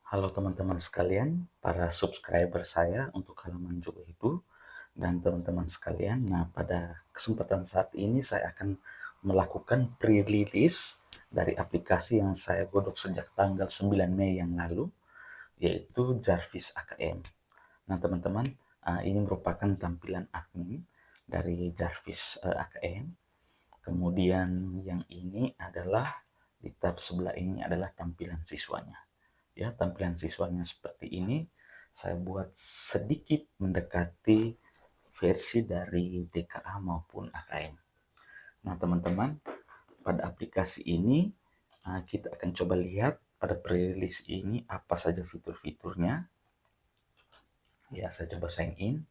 Halo teman-teman sekalian, para subscriber saya untuk halaman Jogo itu dan teman-teman sekalian. Nah, pada kesempatan saat ini saya akan melakukan pre-release dari aplikasi yang saya godok sejak tanggal 9 Mei yang lalu, yaitu Jarvis AKM. Nah, teman-teman, ini merupakan tampilan admin dari Jarvis AKM. Kemudian yang ini adalah di tab sebelah ini adalah tampilan siswanya. Ya, tampilan siswanya seperti ini. Saya buat sedikit mendekati versi dari DKA maupun AKM. Nah, teman-teman, pada aplikasi ini kita akan coba lihat pada pre-release ini apa saja fitur-fiturnya. Ya, saya coba sign in.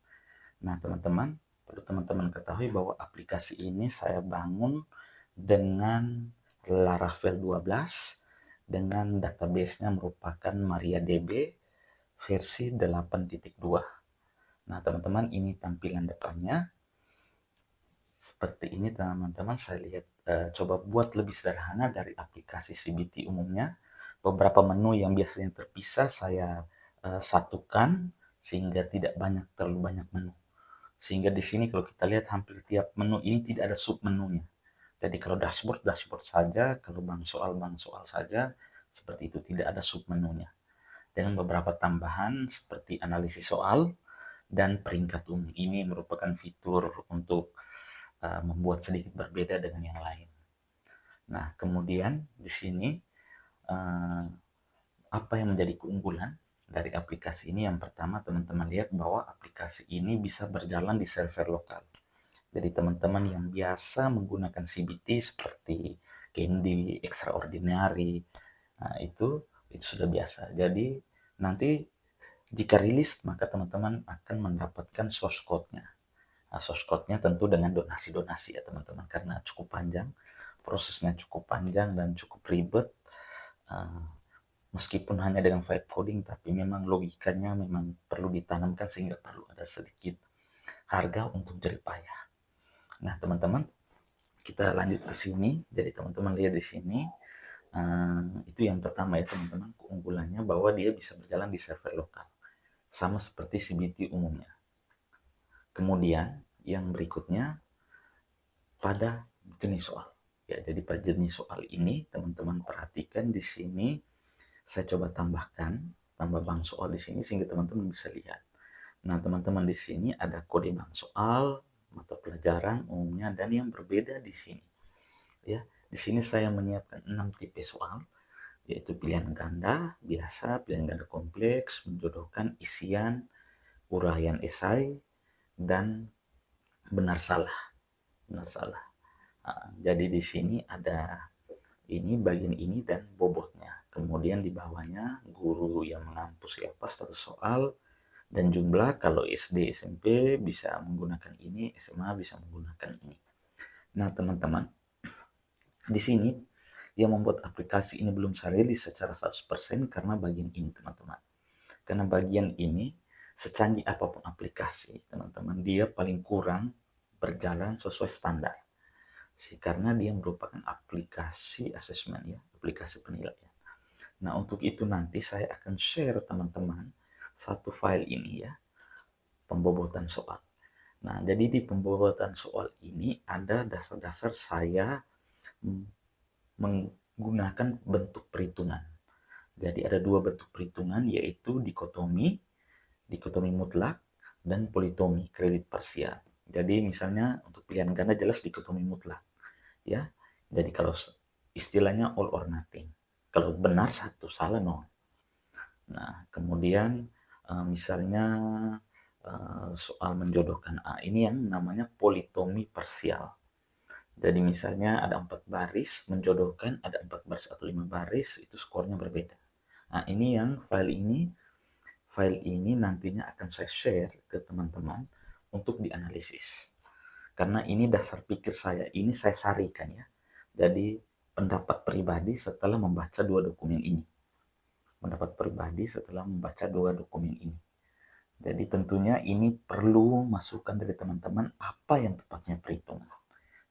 Nah, teman-teman, perlu teman-teman ketahui bahwa aplikasi ini saya bangun dengan Laravel 12 dengan database-nya merupakan MariaDB versi 8.2. Nah, teman-teman, ini tampilan depannya. Seperti ini, teman-teman. Saya lihat coba buat lebih sederhana dari aplikasi CBT umumnya. Beberapa menu yang biasanya terpisah saya satukan sehingga tidak terlalu banyak menu. Sehingga di sini kalau kita lihat hampir tiap menu ini tidak ada sub menunya. Jadi kalau dashboard, dashboard saja, kalau bank soal saja, seperti itu, tidak ada sub menunya. Dengan beberapa tambahan seperti analisis soal dan peringkat umum. Ini merupakan fitur untuk membuat sedikit berbeda dengan yang lain. Nah, kemudian di sini uh, apa yang menjadi keunggulan dari aplikasi ini? Yang pertama, teman-teman lihat bahwa aplikasi ini bisa berjalan di server lokal. Jadi teman-teman yang biasa menggunakan CBT seperti Candy, Extraordinary, nah itu sudah biasa. Jadi nanti jika rilis maka teman-teman akan mendapatkan source code-nya. Nah, source code-nya tentu dengan donasi-donasi ya teman-teman, karena cukup panjang, prosesnya cukup panjang dan cukup ribet. Uh, Meskipun hanya dengan vibe coding, tapi memang logikanya memang perlu ditanamkan sehingga perlu ada sedikit harga untuk jerih payah. Nah, teman-teman, kita lanjut ke sini. Jadi teman-teman lihat di sini, itu yang pertama ya teman-teman, keunggulannya bahwa dia bisa berjalan di server lokal, sama seperti CBT umumnya. Kemudian yang berikutnya pada jenis soal. Ya, jadi pada jenis soal ini teman-teman perhatikan di sini saya coba tambah bank soal di sini sehingga teman-teman bisa lihat. Nah, teman-teman di sini ada kode bank soal, mata pelajaran umumnya, dan yang berbeda di sini. Ya, di sini saya menyiapkan 6 tipe soal, yaitu pilihan ganda biasa, pilihan ganda kompleks, menjodohkan, isian, uraian esai, dan benar salah. Benar salah. Jadi di sini ada ini bagian ini dan bobotnya. Kemudian di bawahnya guru yang mengampu siapa status soal dan jumlah. Kalau SD SMP bisa menggunakan ini, SMA bisa menggunakan ini. Nah, teman-teman, di sini yang membuat aplikasi ini belum saya rilis secara 100% karena bagian ini, teman-teman. Karena bagian ini secanggih apapun aplikasi, teman-teman, dia paling kurang berjalan sesuai standar. Karena dia merupakan aplikasi asesmen ya, aplikasi penilaian. Nah, untuk itu nanti saya akan share teman-teman satu file ini ya, pembobotan soal. Nah, jadi di pembobotan soal ini ada dasar-dasar saya menggunakan bentuk perhitungan. Jadi ada dua bentuk perhitungan, yaitu dikotomi mutlak, dan politomi kredit parsial. Jadi misalnya untuk pilihan ganda jelas dikotomi mutlak. Ya, jadi kalau istilahnya all or nothing. Kalau benar satu, salah nol. Nah, kemudian misalnya soal menjodohkan A, ini yang namanya politomi parsial. Jadi misalnya ada 4 baris, menjodohkan ada 4 baris atau 5 baris, itu skornya berbeda. Nah, ini yang file ini nantinya akan saya share ke teman-teman untuk dianalisis. Karena ini dasar pikir saya, ini saya sarikan ya. Jadi pendapat pribadi setelah membaca dua dokumen ini. Pendapat pribadi setelah membaca dua dokumen ini. Jadi tentunya ini perlu masukan dari teman-teman apa yang tepatnya perhitungan.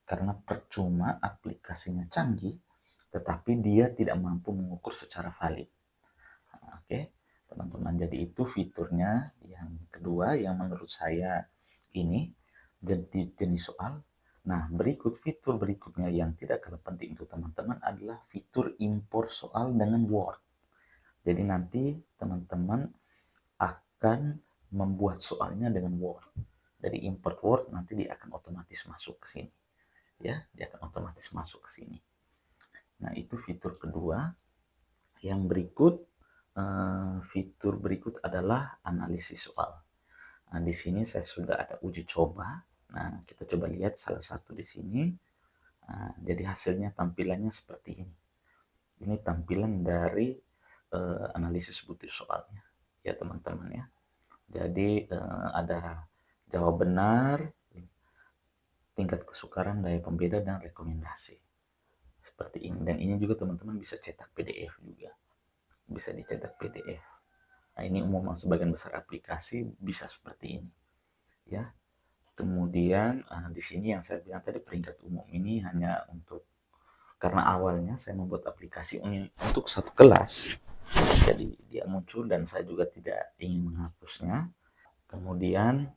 Karena percuma aplikasinya canggih, tetapi dia tidak mampu mengukur secara valid. Oke, teman-teman. Jadi itu fiturnya yang kedua yang menurut saya ini jadi jenis soal. Nah, fitur berikutnya yang tidak kalah penting untuk teman-teman adalah fitur import soal dengan Word. Jadi nanti teman-teman akan membuat soalnya dengan Word. Dari import Word nanti dia akan otomatis masuk ke sini. Ya, dia akan otomatis masuk ke sini. Nah, itu fitur kedua. Yang berikut, fitur berikut adalah analisis soal. Nah, di sini saya sudah ada uji coba. Nah, kita coba lihat salah satu di sini. Nah, jadi hasilnya tampilannya seperti ini. Ini tampilan dari analisis butir soalnya, ya teman-teman ya. Jadi ada jawab benar, tingkat kesukaran, daya pembeda, dan rekomendasi. Seperti ini. Dan ini juga teman-teman bisa cetak PDF juga. Bisa dicetak PDF. Nah, ini umum sebagian besar aplikasi bisa seperti ini. Ya. Kemudian di sini yang saya bilang tadi peringkat umum ini hanya untuk karena awalnya saya membuat aplikasi untuk satu kelas. Jadi dia muncul dan saya juga tidak ingin menghapusnya. Kemudian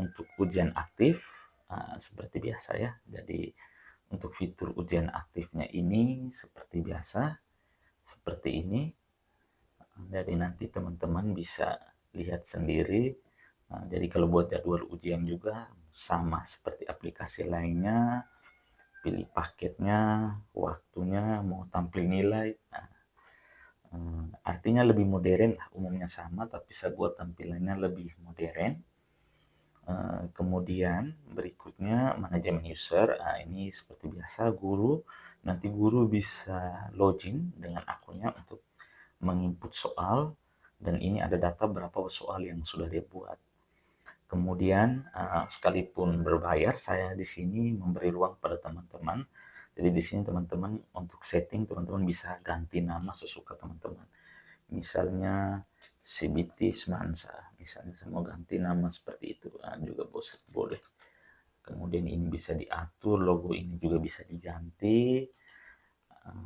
untuk ujian aktif seperti biasa ya. Jadi untuk fitur ujian aktifnya ini seperti biasa, seperti ini. Jadi nanti teman-teman bisa lihat sendiri. Jadi kalau buat jadwal ujian juga sama seperti aplikasi lainnya, pilih paketnya, waktunya, mau tampil nilai. Artinya lebih modern lah, umumnya sama, tapi saya buat tampilannya lebih modern. Kemudian berikutnya manajemen user. Ini seperti biasa nanti guru bisa login dengan akunnya untuk menginput soal, dan ini ada data berapa soal yang sudah dia buat. Kemudian sekalipun berbayar, saya di sini memberi ruang pada teman-teman. Jadi di sini teman-teman untuk setting teman-teman bisa ganti nama sesuka teman-teman. Misalnya CBT Semansa, misalnya saya mau ganti nama seperti itu juga boleh. Kemudian ini bisa diatur, logo ini juga bisa diganti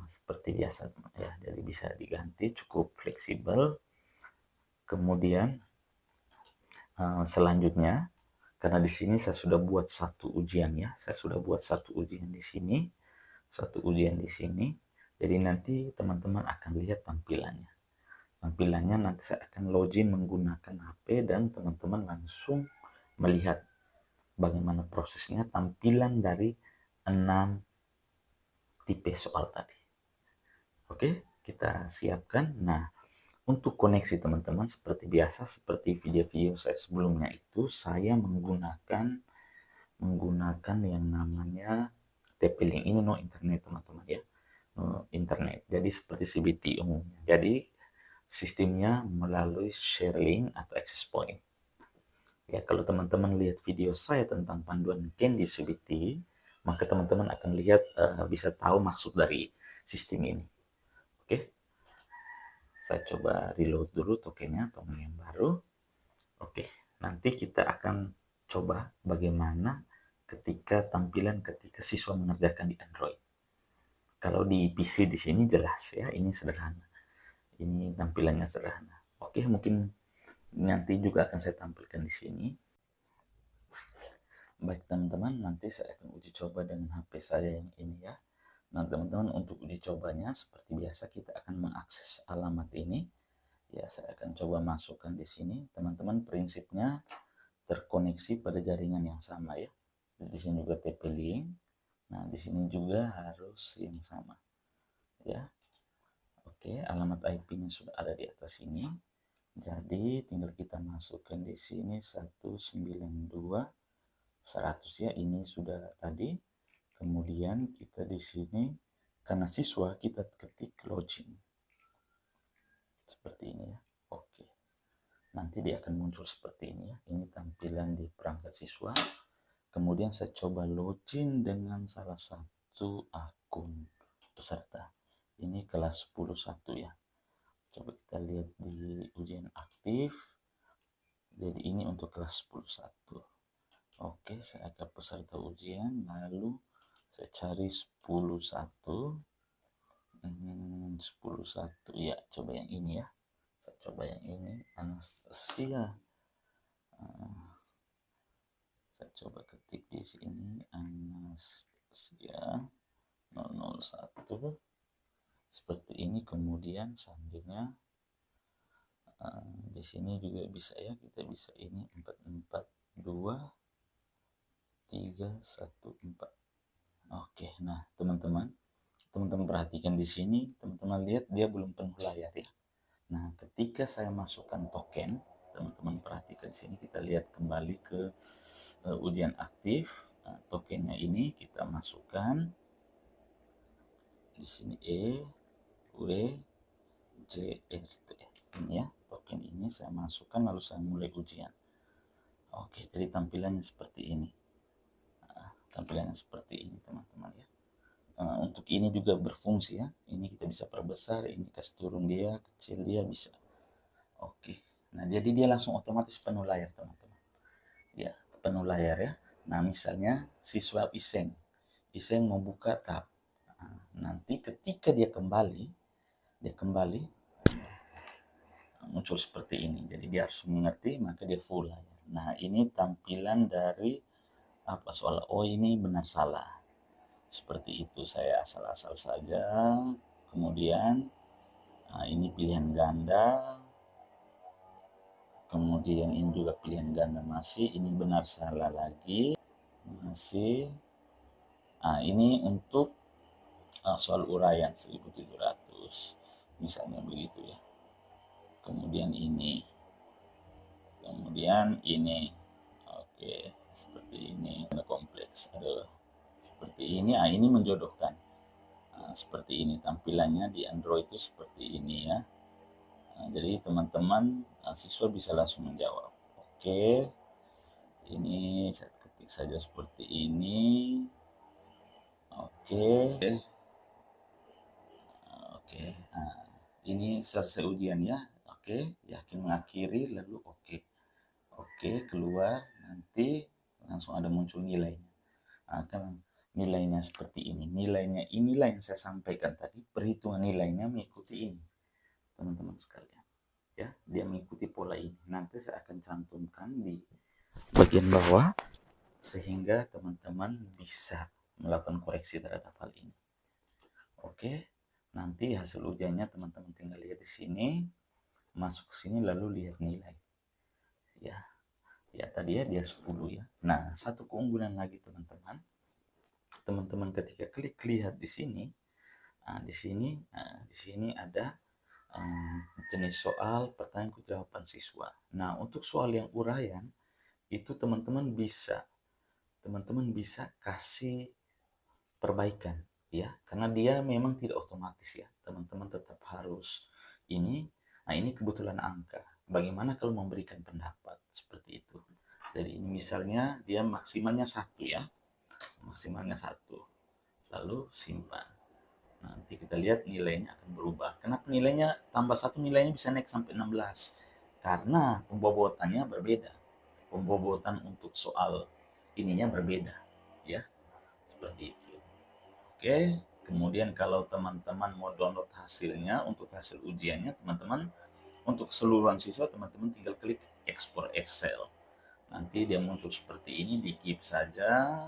seperti biasa ya. Jadi bisa diganti, cukup fleksibel. Kemudian selanjutnya, karena di sini saya sudah buat satu ujian ya, saya sudah buat satu ujian di sini, satu ujian di sini. Jadi nanti teman-teman akan lihat tampilannya. Tampilannya nanti saya akan login menggunakan HP dan teman-teman langsung melihat bagaimana prosesnya tampilan dari 6 tipe soal tadi. Oke, kita siapkan. Nah, untuk koneksi teman-teman seperti biasa, seperti video-video saya sebelumnya itu, saya menggunakan yang namanya TP-Link. Ini no internet teman-teman ya, no internet. Jadi seperti CBT umumnya. Jadi sistemnya melalui share link atau access point. Ya, kalau teman-teman lihat video saya tentang panduan Candy CBT, maka teman-teman akan lihat bisa tahu maksud dari sistem ini. Oke, saya coba reload dulu tokennya, token yang baru. Oke, nanti kita akan coba bagaimana ketika siswa mengerjakan di Android. Kalau di PC di sini jelas ya, ini sederhana. Ini tampilannya sederhana. Oke, mungkin nanti juga akan saya tampilkan di sini. Baik teman-teman, nanti saya akan uji coba dengan HP saya yang ini ya. Nah teman-teman, untuk uji cobanya seperti biasa kita akan mengakses alamat ini. Ya, saya akan coba masukkan di sini. Teman-teman, prinsipnya terkoneksi pada jaringan yang sama ya. Di sini juga TP-Link. Nah, di sini juga harus yang sama. Ya. Oke, alamat IP-nya sudah ada di atas sini. Jadi tinggal kita masukkan di sini 192.100 ya, ini sudah tadi. Kemudian kita di sini karena siswa kita ketik login. Seperti ini ya. Oke. Nanti dia akan muncul seperti ini ya. Ini tampilan di perangkat siswa. Kemudian saya coba login dengan salah satu akun peserta. Ini kelas 10.1 ya. Coba kita lihat di ujian aktif. Jadi ini untuk kelas 10.1. Oke, saya ke peserta ujian, lalu saya cari 10.1. 10.1 ya, coba yang ini ya. Saya coba yang ini, Anastasia. Saya coba ketik di sini, Anastasia 001. Seperti ini, kemudian sandinya di sini juga bisa ya, kita bisa ini 442 314. Oke, nah teman-teman perhatikan di sini, teman-teman lihat dia belum penuh layar ya. Nah, ketika saya masukkan token, teman-teman perhatikan di sini, kita lihat kembali ke ujian aktif. Nah, tokennya ini kita masukkan di sini W J R T. Ini ya, token ini saya masukkan lalu saya mulai ujian. Oke, jadi tampilannya seperti ini. Tampilannya seperti ini teman-teman ya. Untuk ini juga berfungsi ya. Ini kita bisa perbesar, ini kasih turun dia, kecil dia bisa. Oke. Nah, jadi dia langsung otomatis penuh layar teman-teman. Ya, penuh layar ya. Nah, misalnya siswa Iseng. Iseng membuka tab. Nah, nanti ketika dia kembali muncul seperti ini. Jadi dia harus mengerti, maka dia full layar. Nah, ini tampilan dari apa soal ini benar salah. Seperti itu, saya asal-asal saja. Kemudian ini pilihan ganda. Kemudian ini juga pilihan ganda masih. Ini benar salah lagi. Masih. Ini untuk soal uraian 1700. Misalnya begitu ya. Kemudian ini. Oke, seperti ini. Ada kompleks. Seperti ini. Ini menjodohkan. Seperti ini tampilannya di Android itu seperti ini ya. Jadi teman-teman siswa bisa langsung menjawab. Oke, ini saya ketik saja seperti ini. Oke. Ini selesai ujian ya. Oke, yakin mengakhiri lalu oke. Oke, keluar nanti langsung ada muncul nilainya. Akan nilainya seperti ini. Nilainya inilah yang saya sampaikan tadi. Perhitungan nilainya mengikuti ini, teman-teman sekalian. Ya, dia mengikuti pola ini. Nanti saya akan cantumkan di bagian bawah sehingga teman-teman bisa melakukan koreksi terhadap hal ini. Oke, nanti hasil ujiannya teman-teman tinggal lihat di sini, masuk ke sini lalu lihat nilai. Ya tadi ya dia 10 ya. Nah, satu keunggulan lagi teman-teman. Teman-teman ketika klik lihat di sini, di sini ada jenis soal, pertanyaan jawaban siswa. Nah, untuk soal yang uraian itu teman-teman bisa kasih perbaikan ya, karena dia memang tidak otomatis ya. Teman-teman tetap harus ini. Nah, ini kebetulan angka. Bagaimana kalau memberikan pendapat seperti itu? Jadi ini misalnya dia maksimalnya 1 ya. Maksimalnya 1. Lalu simpan. Nanti kita lihat nilainya akan berubah. Kenapa nilainya tambah 1, nilainya bisa naik sampai 16? Karena pembobotannya berbeda. Pembobotan untuk soal ininya berbeda ya. Seperti itu. Oke, kemudian kalau teman-teman mau download hasilnya untuk hasil ujiannya, teman-teman untuk keseluruhan siswa, teman-teman tinggal klik ekspor Excel. Nanti dia muncul seperti ini, di keep saja.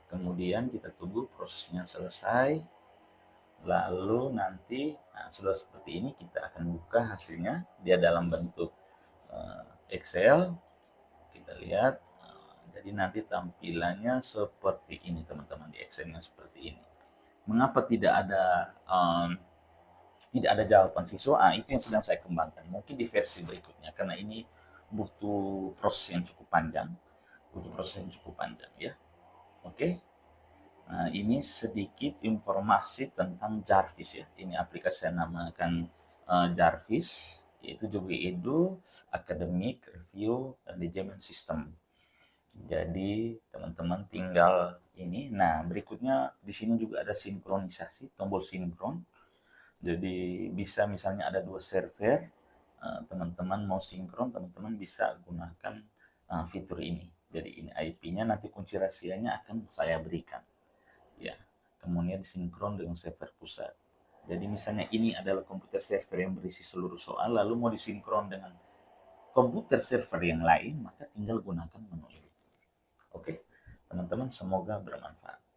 Kemudian kita tunggu prosesnya selesai. Lalu nanti sudah seperti ini, kita akan buka hasilnya. Dia dalam bentuk Excel. Kita lihat. Jadi nanti tampilannya seperti ini teman-teman, di Excelnya seperti ini. Mengapa tidak ada jawaban siswa? Itu yang sedang saya kembangkan. Mungkin di versi berikutnya, karena ini butuh proses yang cukup panjang. Ya. Oke. Nah, ini sedikit informasi tentang Jarvis ya. Ini aplikasi saya namakan Jarvis, yaitu Jogi Edu, Academic Review, dan Management System. Jadi teman-teman tinggal ini. Nah, berikutnya di sini juga ada sinkronisasi, tombol sinkron. Jadi bisa misalnya ada 2 server, teman-teman mau sinkron, teman-teman bisa gunakan fitur ini. Jadi ini IP-nya, nanti kunci rahasianya akan saya berikan. Ya, kemudian sinkron dengan server pusat. Jadi misalnya ini adalah komputer server yang berisi seluruh soal, lalu mau disinkron dengan komputer server yang lain, maka tinggal gunakan menu ini. Oke, teman-teman, semoga bermanfaat.